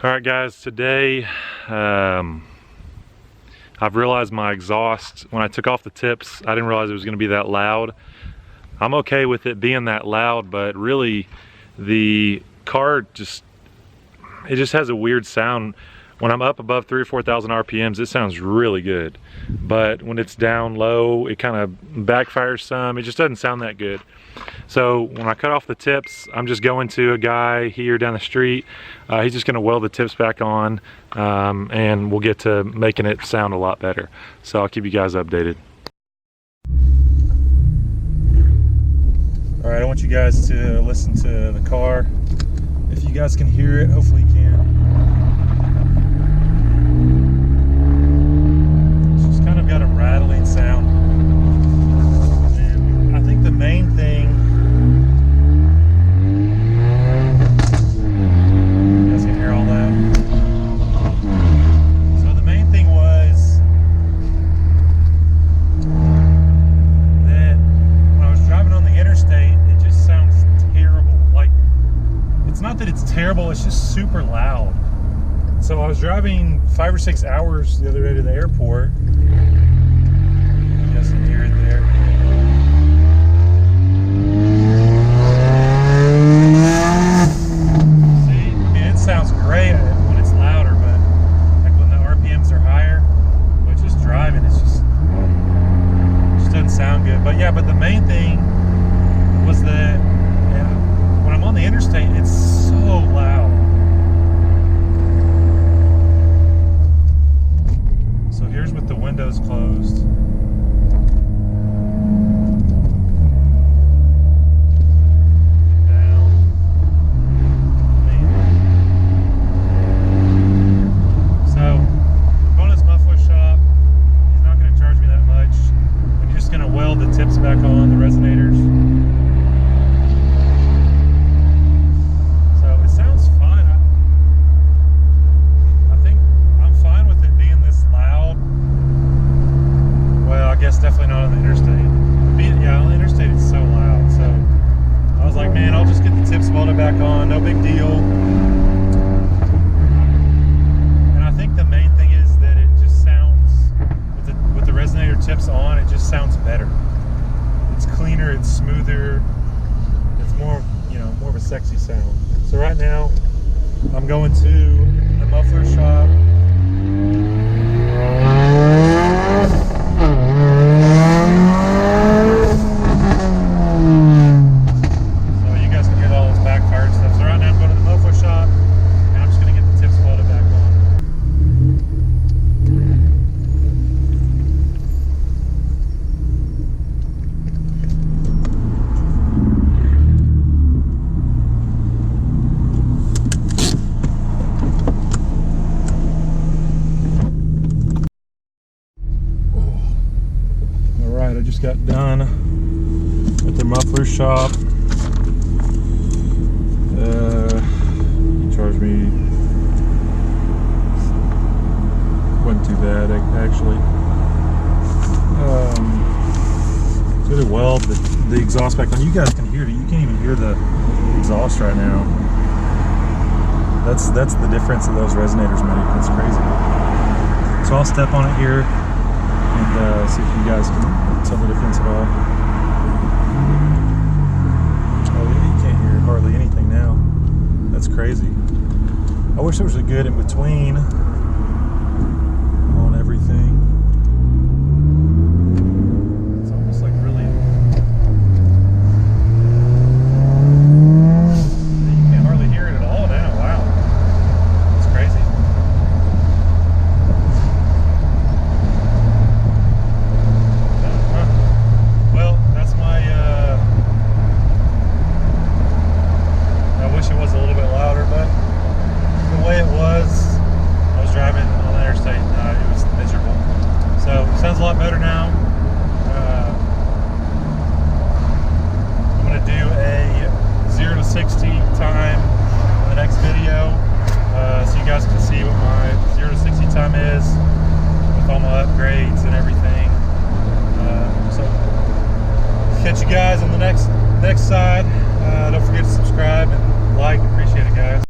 All right, guys, today I've realized my exhaust, when I took off the tips, I didn't realize it was going to be that loud. I'm okay with it being that loud, but really the car just has a weird sound. When I'm up above 3,000 or 4,000 RPMs, it sounds really good. But when it's down low, it kind of backfires some. It just doesn't sound that good. So when I cut off the tips, I'm just going to a guy here down the street. He's just gonna weld the tips back on, and we'll get to making it sound a lot better. So I'll keep you guys updated. All right, I want you guys to listen to the car. If you guys can hear it, hopefully you can. Got a rattling sound, and I think the main thing, you guys can hear all that. So the main thing was that when I was driving on the interstate, it just sounds terrible. Like, it's not that it's terrible, it's just super loud. So I was driving 5 or 6 hours the other day to the airport. You guys can hear it there. See, I mean, it sounds great when it's louder, but like when the RPMs are higher, but just driving, it just doesn't sound good. But yeah, but the main thing was that when I'm on the interstate, it's so loud. So here's with the windows closed. Back on the resonators. So it sounds fine. I think I'm fine with it being this loud. Well, I guess definitely not on the interstate. Yeah, on the interstate it's so loud. So I was like, man, I'll just get the tips welded back on. No big deal. And I think the main thing is that it just sounds, with the resonator tips on, it just sounds better. It's cleaner, it's smoother, it's more, more of a sexy sound. So right now, I'm going to the muffler shop. So you guys can hear all this backfired stuff. So right now I'm going to the muffler shop, and I'm just going to get the tips welded back on. I just got done at the muffler shop. He charged me, wasn't too bad actually. So they weld the exhaust back on. You guys can hear it. You can't even hear the exhaust right now. That's the difference that those resonators make. It's crazy. So I'll step on it here and see if you guys can tell the difference at all. Oh, you can't hear hardly anything now. That's crazy. I wish there was a good in between on everything.